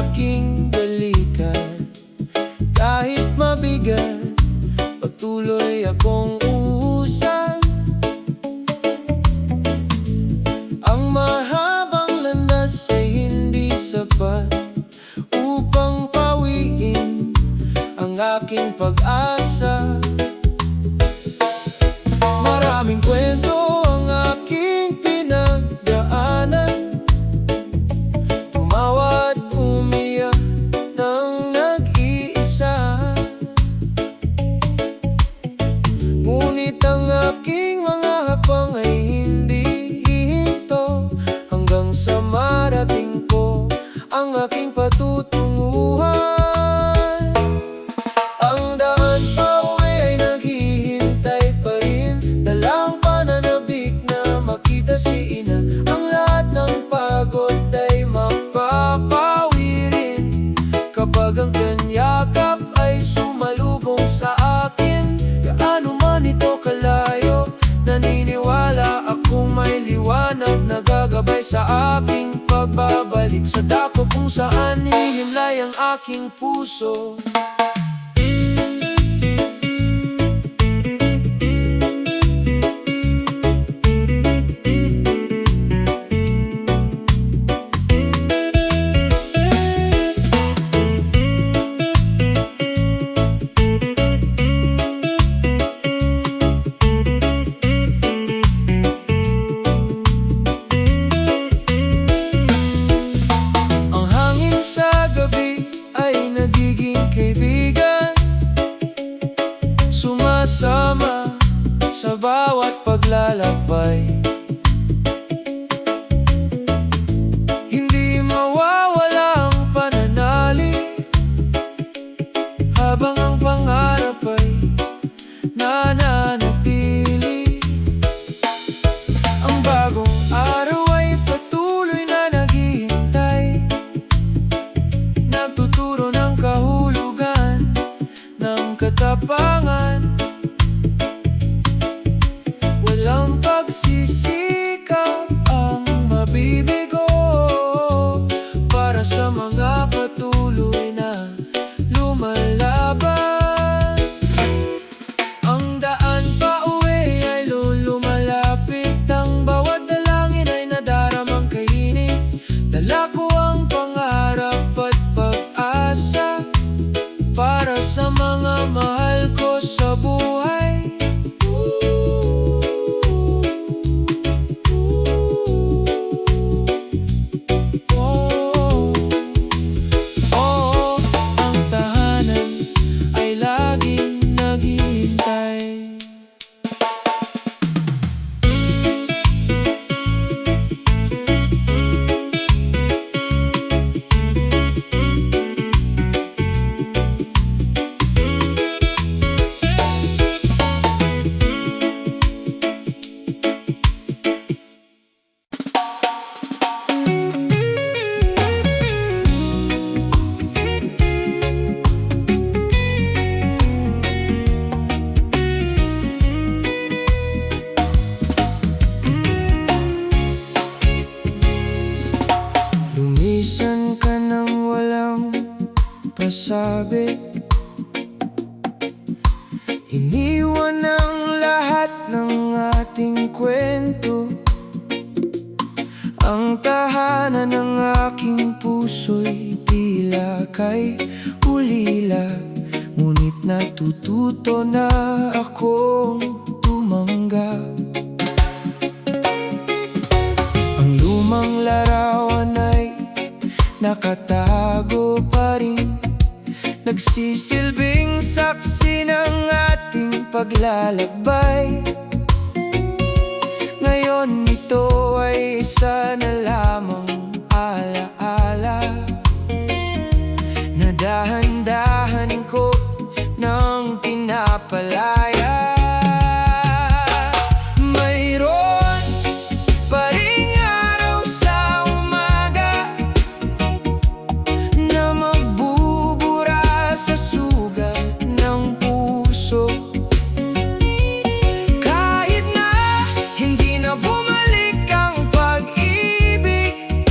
aking balikan. Kahit mabigat, patuloy akong uusad. Ang mahabang landas ay hindi sapat upang pawiin ang aking pag-asa. Maraming kwento ang aking pinagdaanan, tumawa at umiyak nang nag-iisa. Ngunit ang aking mga hakbang ay hindi hihinto hanggang sa marating ko ang aking patutunguhan. Ang daan pauwi ay naghihintay pa rin, dalang pananabik na makita si ina. Ang lahat ng pagod ay mapapawi rin kapag ang kanyakap ay sumalubong sa akin. Gaano man ito kalayo, naniniwala akong may liwanag na gagabay sa aking pagbabalik sa dako kung saan hihimlay ang aking puso. Sumasama sa bawat paglalakbay, hindi mawawala ang pananalig habang ang pangarap ay nananatili. Ang bagong araw ay patuloy na naghihintay, nagtuturo ng kahulugan ng katapangan. Walang pagsisikap ang mabibigo para sa mga patuloy na lumalaban. Ang daan pauwi ay lumalapit, ang bawat dalangin ay nadaramang kahinig. Dala ko ang pangarap at pag-asa para sa mga mahal ko sa buhay. Ang tahanan ay laging naghihintay. Lumisan ka nang walang pasabi, iniwan ang lahat ng ating kwento. Ang tahanan ng aking puso'y tila kay ulila, ngunit natututo na akong tumanggap. Ang lumang larawan ay nakatago pa rin, nagsisilbing saksi ng ating paglalakbay. Ngayon ito ay isa na lamang alaala na dahan-dahan ko nang pinapalaya. Mayroon pa ring araw sa umaga na magbubura sa sugat ng puso. Kahit na hindi na bumalik ang pag-ibig,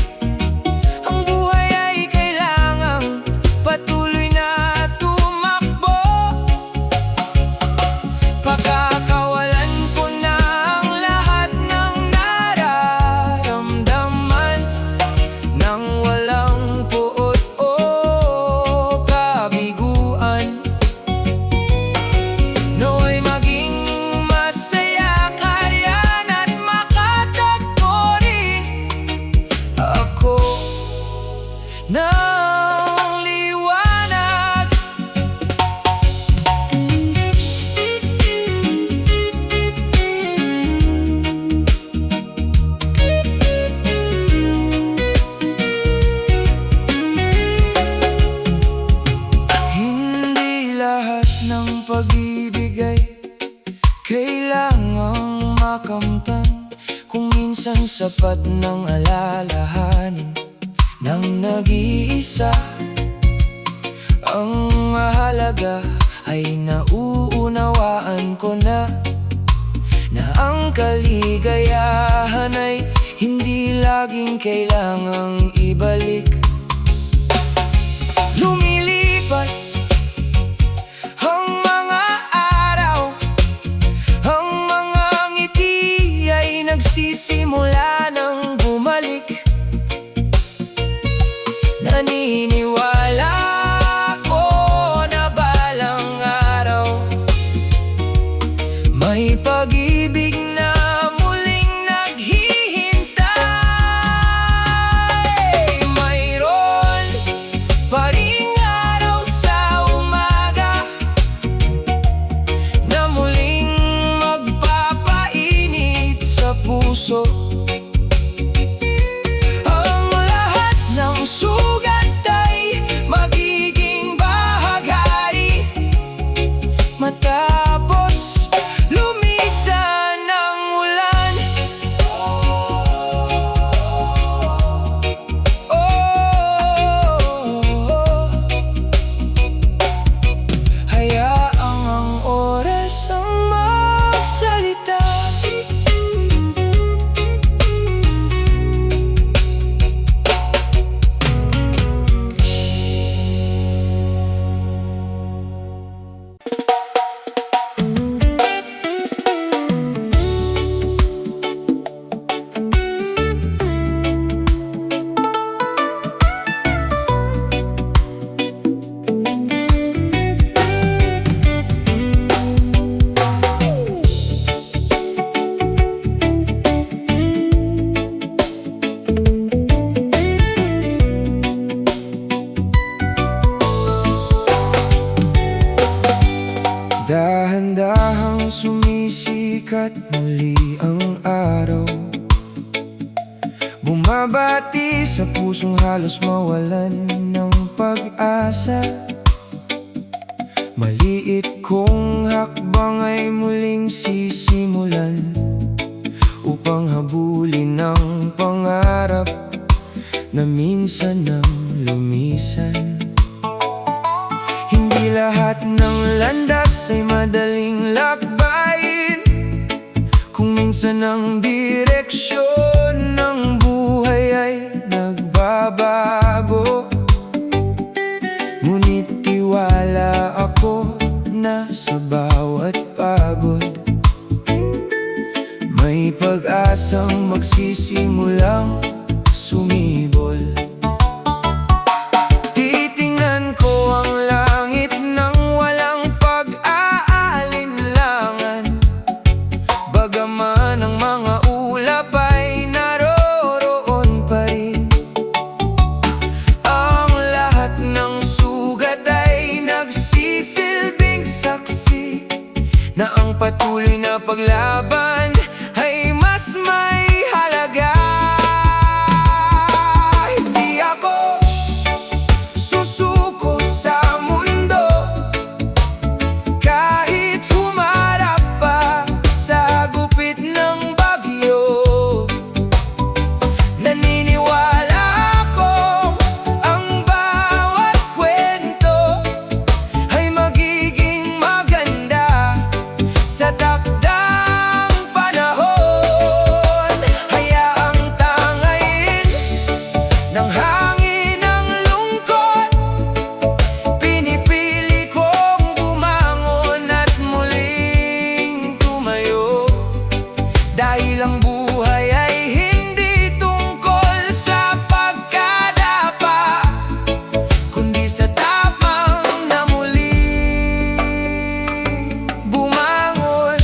sapat ng alalahanin ng nag-iisa. Ang mahalaga ay nauunawaan ko na ang kaligayahan ay hindi laging kailangang ibalik. Lumilipas ang mga araw, ang mga ngiti ay nagsisimula ng bumalik. Naniniwala ko na balang araw may pag-ibig na muling naghihintay. Mayroon pa ring araw sa umaga na muling magpapainit sa puso. Ang lahat ng sugat ay magiging bahagari matapos lumisan ng ulan. Hayaang ang oras ang magsalita. Dahan-dahang sumisikat muli ang araw, bumabati sa pusong halos mawalan ng pag-asa. Maliit kong hakbang ay muling sisimulan upang habulin ang pangarap na minsan nang lumisan. Hindi lahat ng landas ay madaling lakbayin. Kung minsan ang direksyon ng buhay ay nagbabago, ngunit tiwala ako na sa bawat pagod may pag-asang magsisimulang sumibol. Titingnan ko ang langit nang walang pag-aalinlangan, bagaman ang mga ulap ay naroroon pa rin. Ang lahat ng sugat ay nagsisilbing saksi na ang patuloy na paglaban ay mas may halaga. Hindi ako susuko sa mundo kahit humarap pa sa gupit ng bagyo. Naniniwala akong ang bawat kwento ay magiging maganda sa takdang panahon. Hayaang tangayin ng hangin ang lungkot, pinipili kong bumangon at muling tumayo. Dahil ang buhay ay hindi tungkol sa pagkadapa, kundi sa tapang na muling bumangon.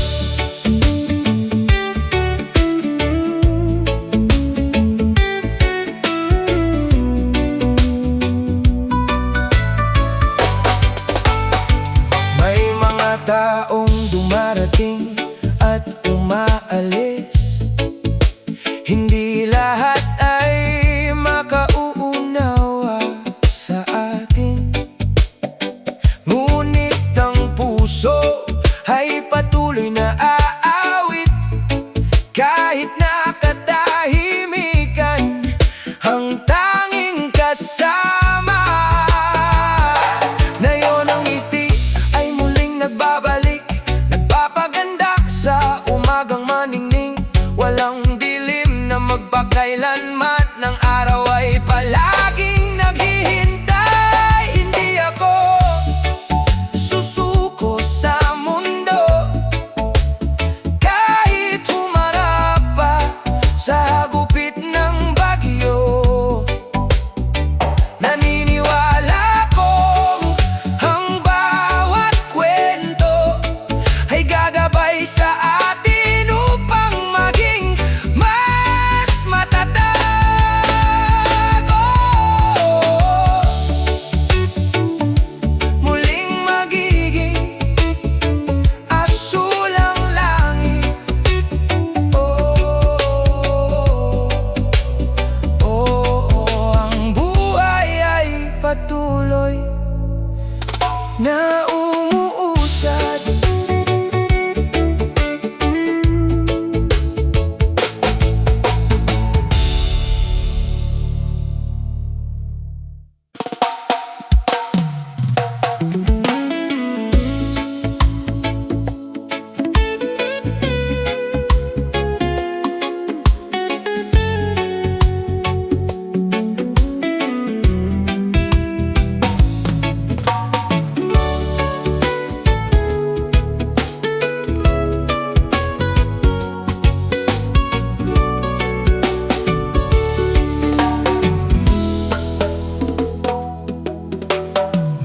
May mga taong dumarating at umaalis, hindi lahat ay makauunawa sa atin. Ngunit ang puso ay patuloy na aawit kahit nakatahimik. patuloy na umuusad.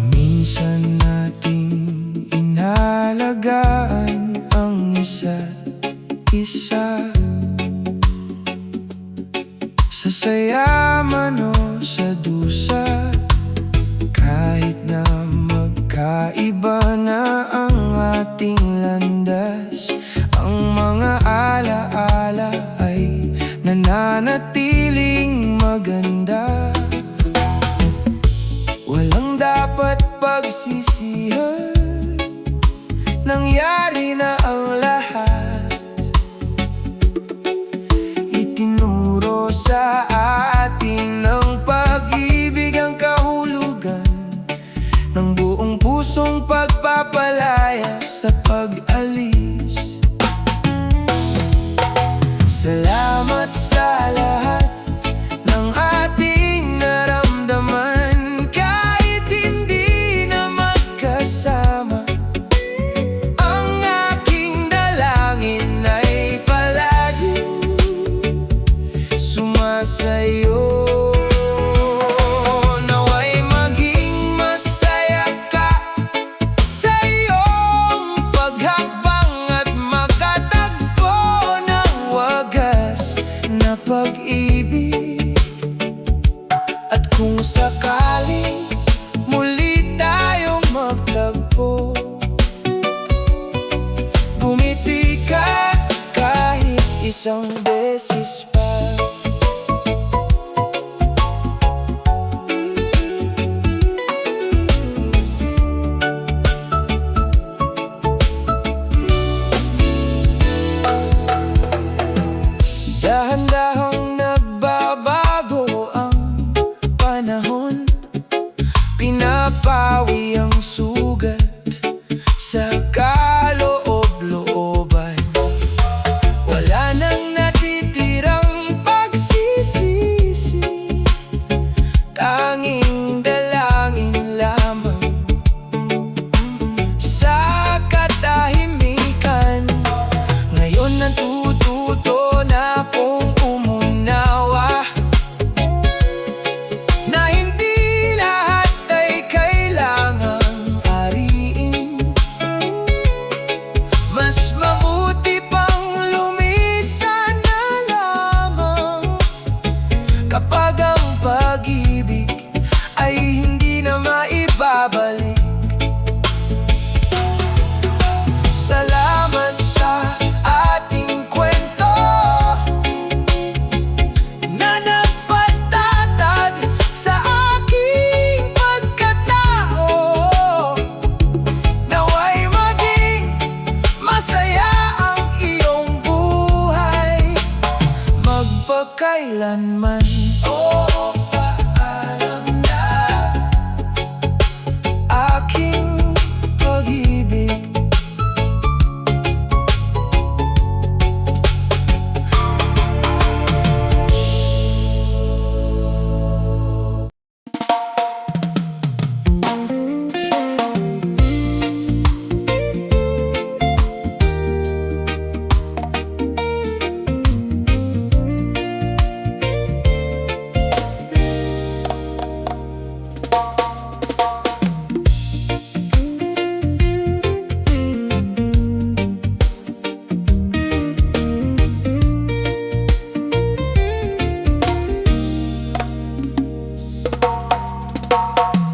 Minsan nating inalagaan ang isa't isa, sa saya man o sa dusa. Kahit na magkaiba na ang ating landas, ang mga alaala ay nananatiling maganda. Walang dapat pagsisihan, nangyari na ang lahat. Itinuro sa atin ng pag-ibig ang kahulugan ng buong pusong pagpapalaya sa pag-alis. Salamat sa lahat ng ating naramdaman, kahit hindi na magkasama. Ang aking dalangin ay palaging sumasayo. Naway maging masaya ka sa iyong paghakbang at makatagpo ng wagas na pag-ibig. At kung sakaling muli tayong magtagpo, bumiti ka kahit isang beses pa. Dahan-dahang nagbabago ang panahon, pinapawi ang sugat sa kaloob-looban. Wala nang natitirang pagsisisi, tanging dalangin lamang sa katahimikan. Ngayon natututo na akong umunawa na hindi lahat ay kailangang ariin. Mas mabuti pang lumisan na lamang kapag ang pag-ibig ay hindi na maibabalik. Salamat sa ating kwento na nagpatatag sa aking pagkatao. Naway maging masaya ang iyong buhay magpakailanman. Oo, paalam na aking pag-ibig.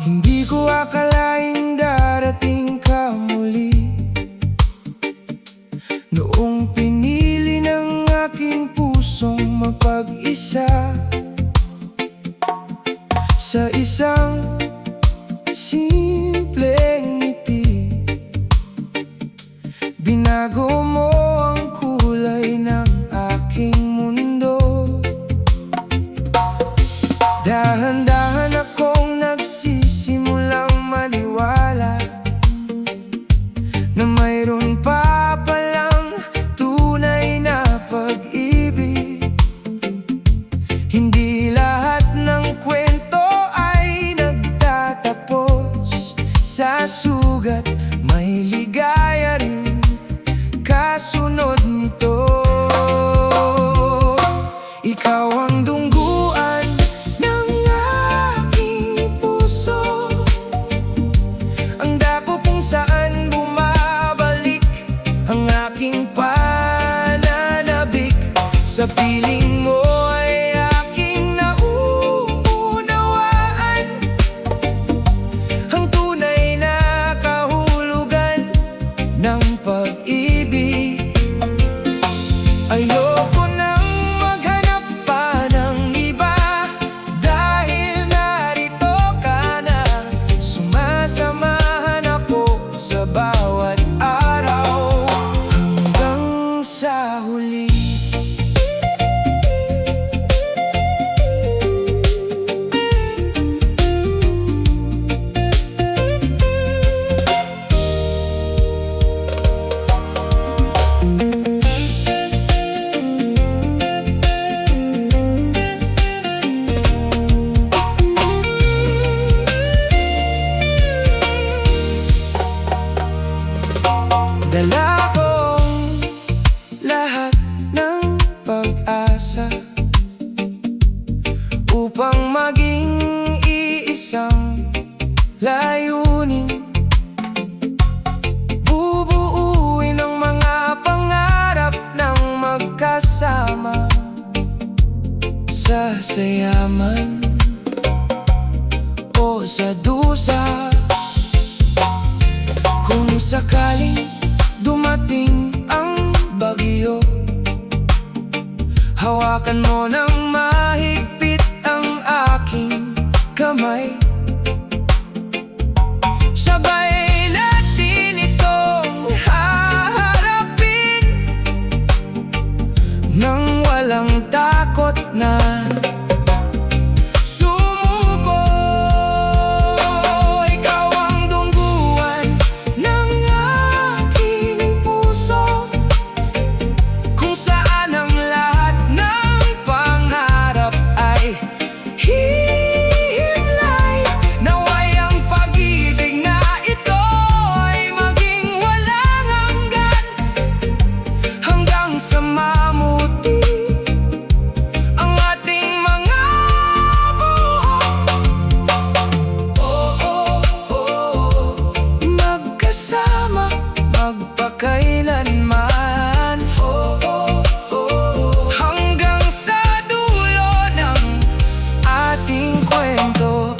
Hindi ko akalaing darating ka muli, noong pinili ng aking pusong mapag-isa sa isang simpleng ngiti. Binago mo ang kulay ng aking mundo. Dahan-dahan akong nagsisimulang maniwala na mayroon pa palang tunay na pag-ibig. Hindi lahat ng kwento ay nagtatapos sa sugat. May ligaya rin kasunod nito. Ikaw ang dungguan ng aking puso, ang dako kung saan bumabalik ang aking pananabik. Sa piling mo ay aking nauunawaan ang tunay na kahulugan ng pag-ibig. Ayoko nang maghanap pa ng iba, dahil narito ka na. Sumasamahan ako sa bawat araw hanggang sa huli. Dala kong lahat ng pag-asa upang maging iisang layunin. Bubuuin ang mga pangarap ng magkasama sa sayaman o sa dusa. Kung sakaling dumating ang bagyo, hawakan mo ng mahigpit ang aking kamay. Sabay natin itong haharapin nang walang takot na sumuko. Ikaw ang dungguan ng aking puso, kung saan ang lahat ng pangarap ay hihimlay. Naway ang pag-ibig na ito ay maging walang hanggan, hanggang sa mamuti ang ating mga buhok. Magkasama, magpakailanman, hanggang sa dulo ng ating kwento.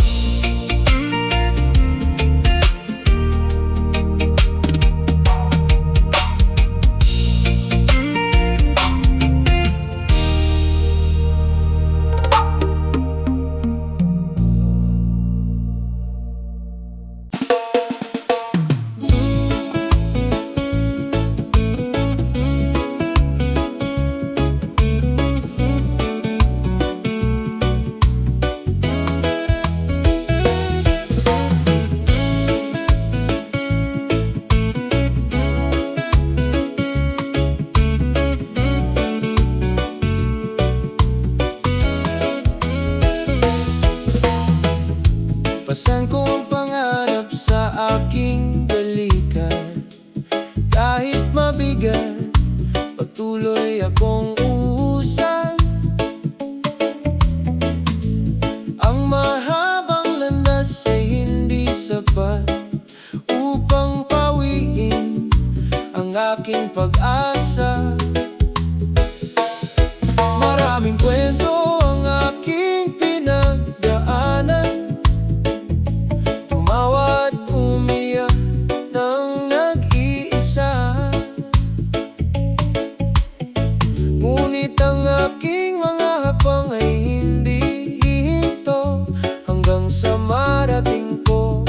Pasan ko ang pangarap sa aking balikan. Kahit mabigat, patuloy akong uusad. Ang mahabang landas ay hindi sapat upang pawiin ang aking pag-asa. Maraming kwento ang aking pinagdaanan, tumawa at umiyak nang nag-iisa. Ngunit ang aking mga hakbang ay hindi hihinto hanggang sa marating ko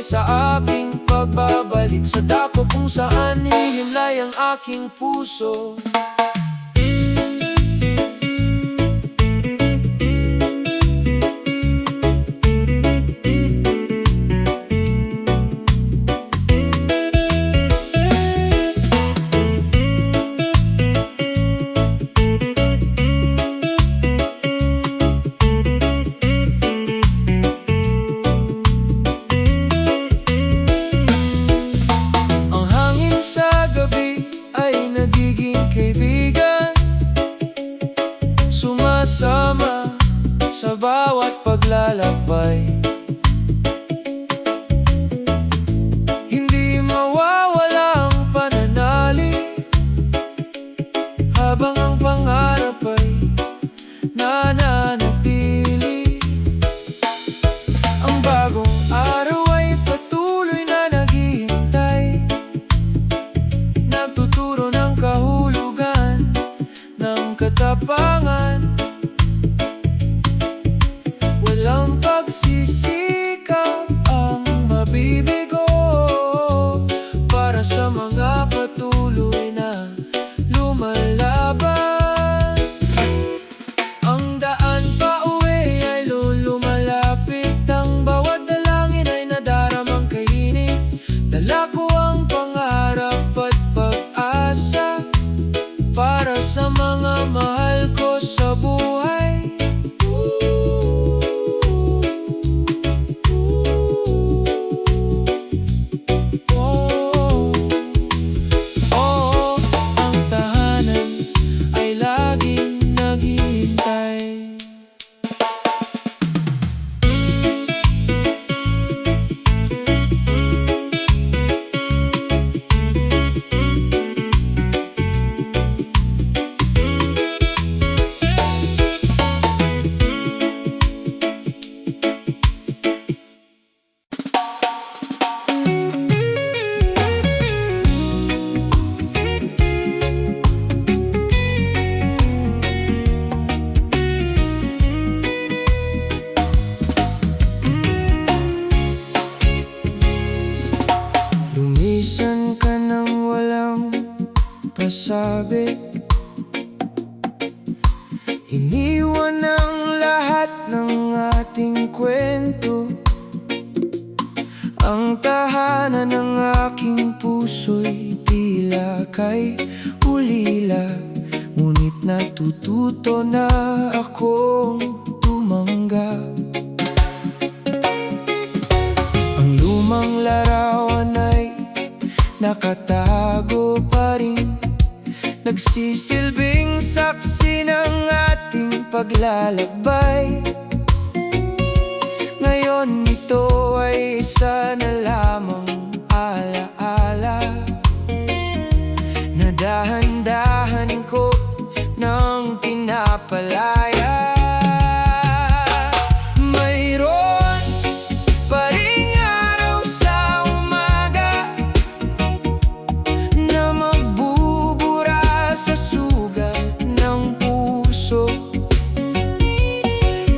sa aking pagbabalik sa dako kung saan hihimlay ang aking puso. Sumasama sa bawat paglalakbay, hindi mawawala ang pananalig habang ang pangarap ay nananatili. Ang bagong araw ay patuloy na naghihintay, nagtuturo ng kahulugan ng katapangan. Walang pagsisikap ang mabibigo para sa mga patuloy na lumalaban. Ang daan pa uwi ay lumalapit, ang bawat dalangin ay nadaramang kainip. Dala ko ang pangarap at pag-asa para sa mga mahal ko sa buhay. Ang tahanan ay laging naghihintay. Lumisan ka nang walang pasabi, iniwan ang lahat ng ating kwento. Ang tahanan ng aking puso'y tila kay ulila, ngunit natututo na akong tumanggap. Ang lumang larawan ay nakatago pa rin, nagsisilbing saksi ng ating paglalakbay. Ngayon ito ay isa na lamang alaala na dahan-dahan ko nang pinapalaya. Mayroon pa ring araw sa umaga na magbubura sa sugat ng puso.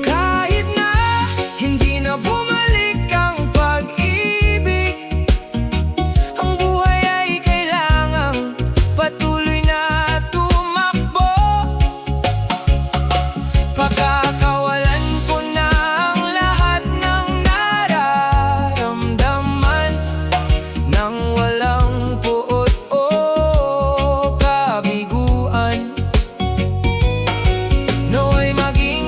Kahit na hindi na bumalik ang pag-ibig, ang buhay ay kailangang patuloy na tumakbo. Pagkakawalan ko na ang lahat ng nararamdaman, nang walang puot o kabiguan. Nawa'y maging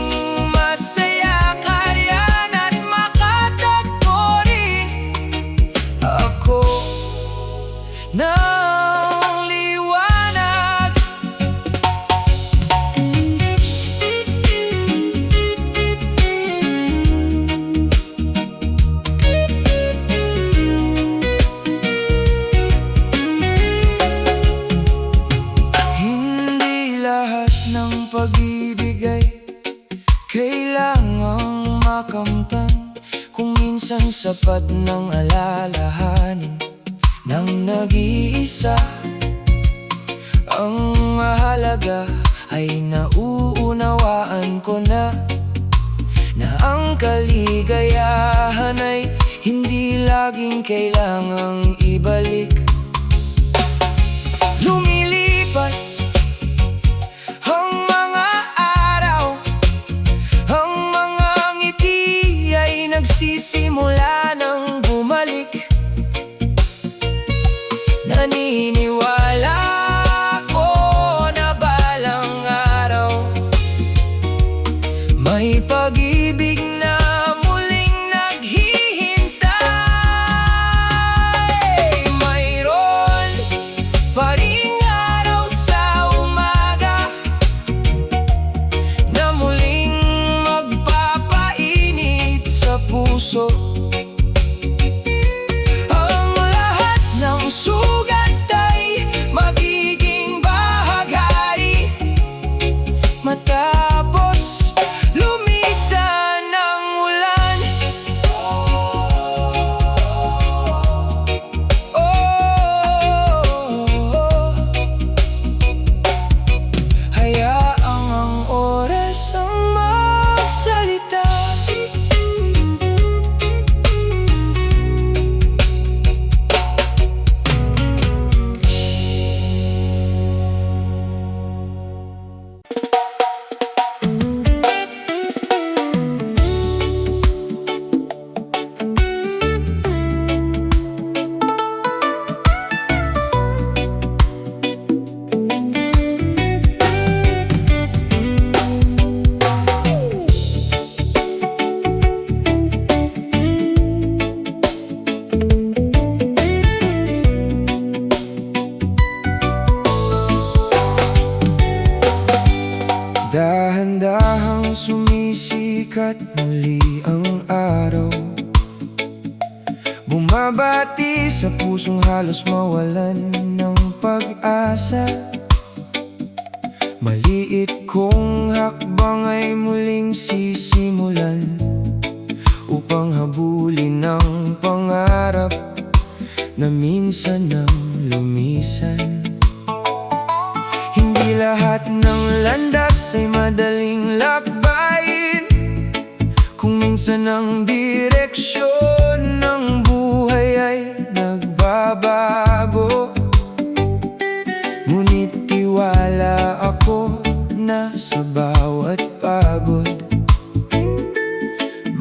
masaya, karyan at makatagpo rin ako ng liwanag. Hindi lahat ng pag-ibig ay kailangang makamtan, kung minsan sapat ng alalahanin ng nag-iisa. Ang mahalaga ay nauunawaan ko na ang kaligayahan ay hindi laging kailangang ibalik. Lumilipas ang mga araw, ang mga ngiti ay nagsisimula ng bumalik. Naniniwala ko na balang araw may pag-ibig na muling naghihintay. Mayroon pa ring araw sa umaga na muling magpapainit sa puso. Ang lahat ng sugat ay magiging bahagari matapos lumisan ng ulan. Hayaang ang oras ang magsalita. Dahan-dahang sumisikat muli ang araw, bumabati sa pusong halos mawalan ng pag-asa. Maliit kong hakbang ay muling sisimulan upang habulin ang pangarap na minsan nang lumisan. Hindi lahat ng landas ay madaling lakbayin. Kung minsan ang direksyon ng buhay ay nagbabago, ngunit tiwala ako na sa bawat pagod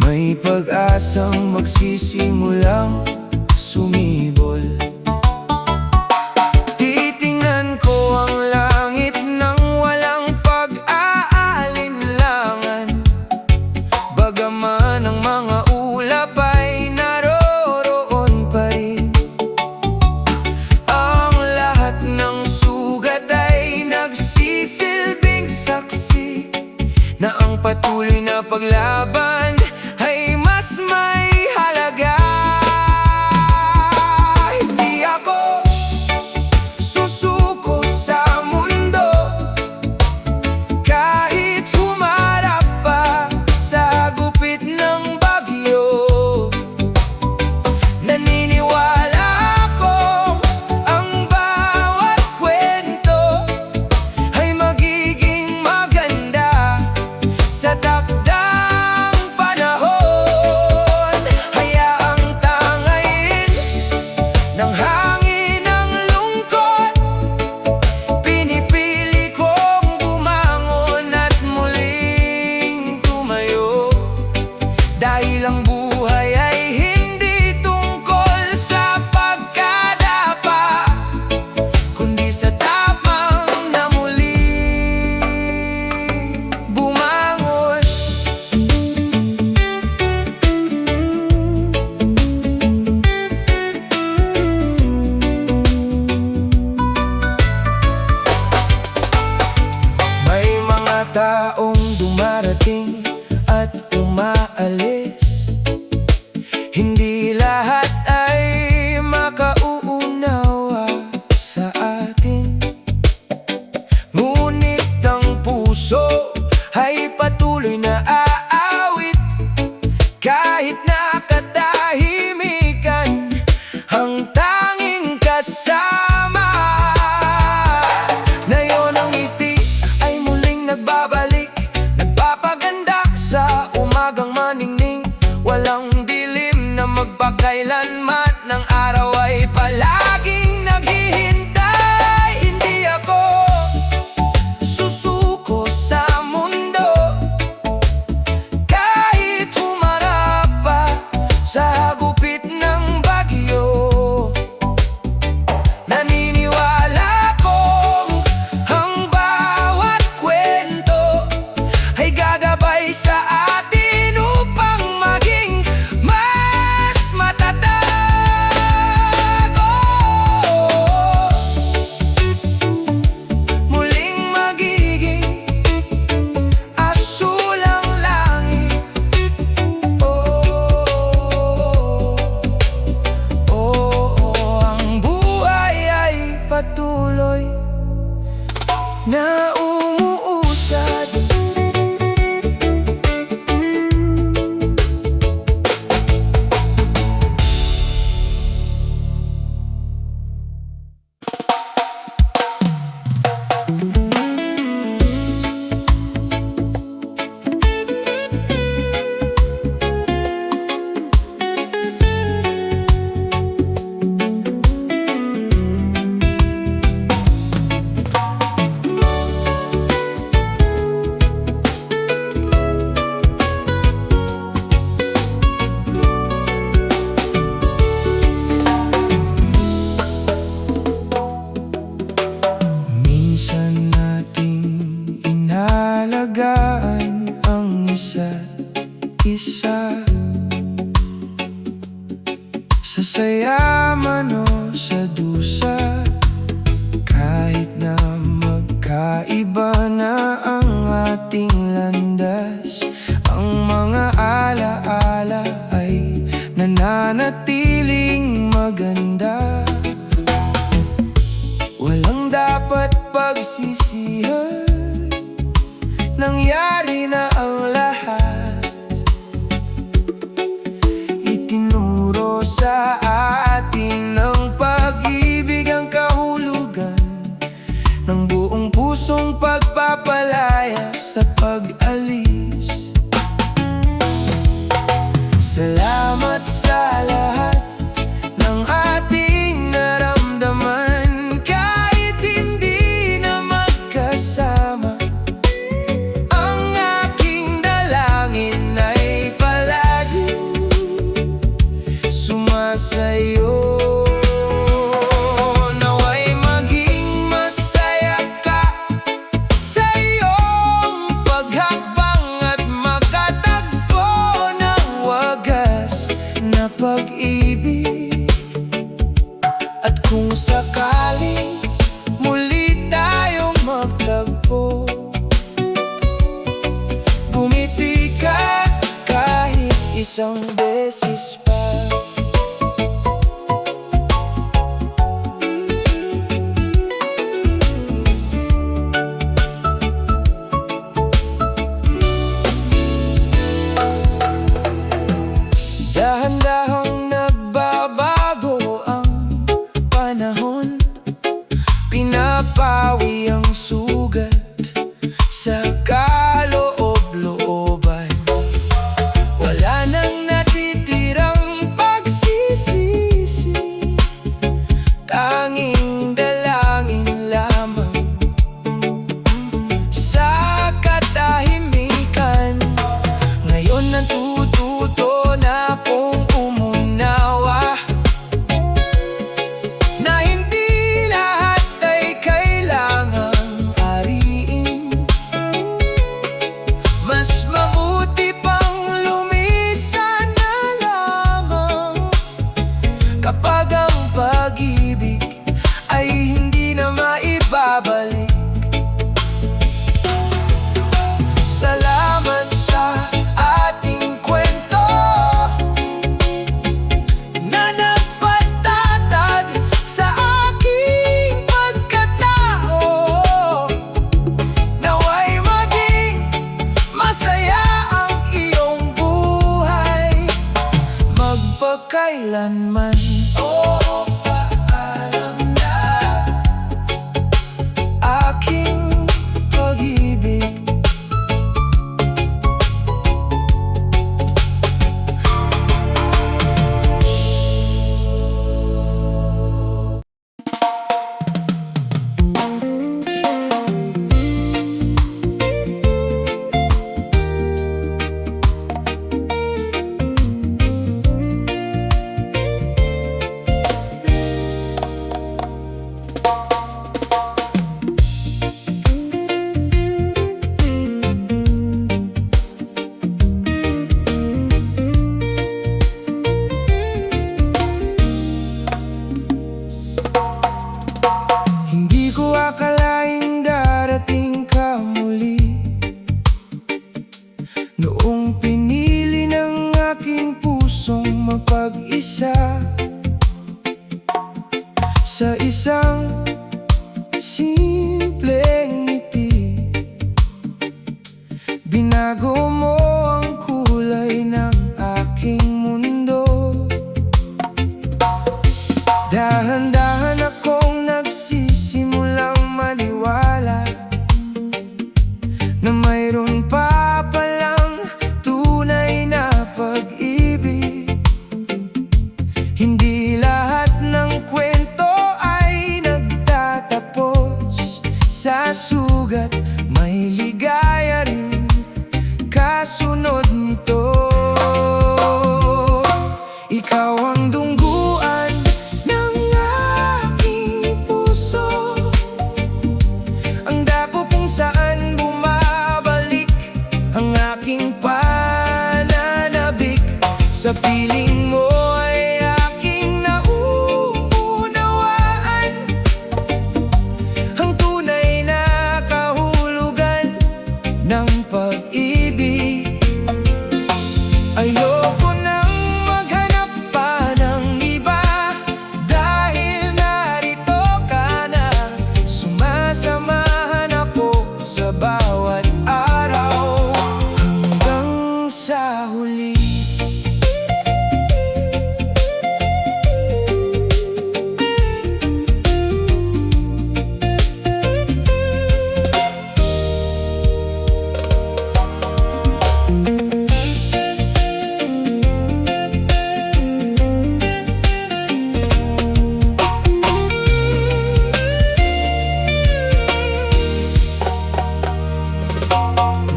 may pag-asang magsisimulang sumibol. Titingnan ko ang langit nang walang pag-aalinlangan, bagaman ang mga ulap ay naroroon pa rin. Ang lahat ng sugat ay nagsisilbing saksi na ang patuloy na paglaban ay mas may halaga. Hindi ako susuko sa mundo kahit humarap pa sa gupit ng bagyo. Naniniwala akong ang bawat kwento ay magiging maganda sa takdang na umuusad. Minsan nating inalagaan ang isa't isa, sa saya man o sa dusa. Kahit na magkaiba na ang ating landas, ang mga alaala ay nananatiling maganda. Walang dapat pagsisihan, nangyari na ang lahat. Itinuro sa atin ng pag-ibig ang kahulugan ng buong pusong pagpapalaya sa pag-alis. Salamat sa lahat ng ating naramdaman, kahit hindi na magkasama. Ang aking dalangin ay palaging sumasayo. Naway maging masaya ka sa iyong paghakbang at makatagpo ng wagas na pag-ibig. At kung sakaling muli tayong magtagpo, bumiti ka kahit isang beses pa. Dahan-dahang nagbabago ang panahon, pinapawi ang sugat sa kaloob-looban. Wala nang natitirang pagsisisi, tanging dalangin lamang sa katahimikan. Ngayon natututo na akong umunawa na hindi lahat ay kailangang ariin. Mas mabuti pang lumisan na lamang kapag ang pag-ibig ay hindi na maibabalik. Salamat sa ating kwento na nagpatatag sa aking pagkatao. Naway maging masaya ang iyong buhay magpakailanman. Oo, paalam na aking pag-ibig. Hindi ko akalaing darating ka muli, noong pinili ng aking pusong mapag-isa sa isang simpleng ngiti. Binago mo ang kulay ng aking mundo. Dahan-dahan akong nagsisimulang maniwala na mayroon pa palang tunay na pag-ibig. Hindi lahat ng kwento ay nagtatapos sa sugat. May ligaya rin kasunod nito. Ikaw ang dungguan ng aking puso, ang dako kung saan bumabalik ang aking pananabik. Sa piling mo ay aking nauunawaan ang tunay na kahulugan ng pag-ibig. Ayoko nang maghanap pa ng iba, dahil narito ka na. Sumasamahan ako sa bawat araw hanggang sa huli.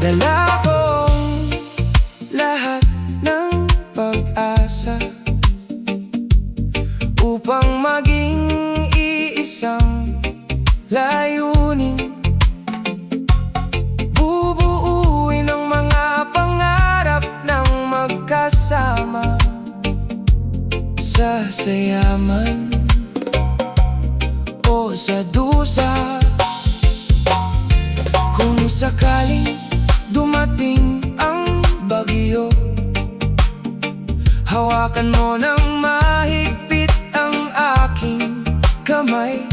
Dala kong lahat ng pag-asa upang maging iisang layunin. Bubuuin ang mga pangarap ng magkasama sa sayaman o sa dusa. Kung sakaling dumating ang bagyo, hawakan mo ng mahigpit ang aking kamay.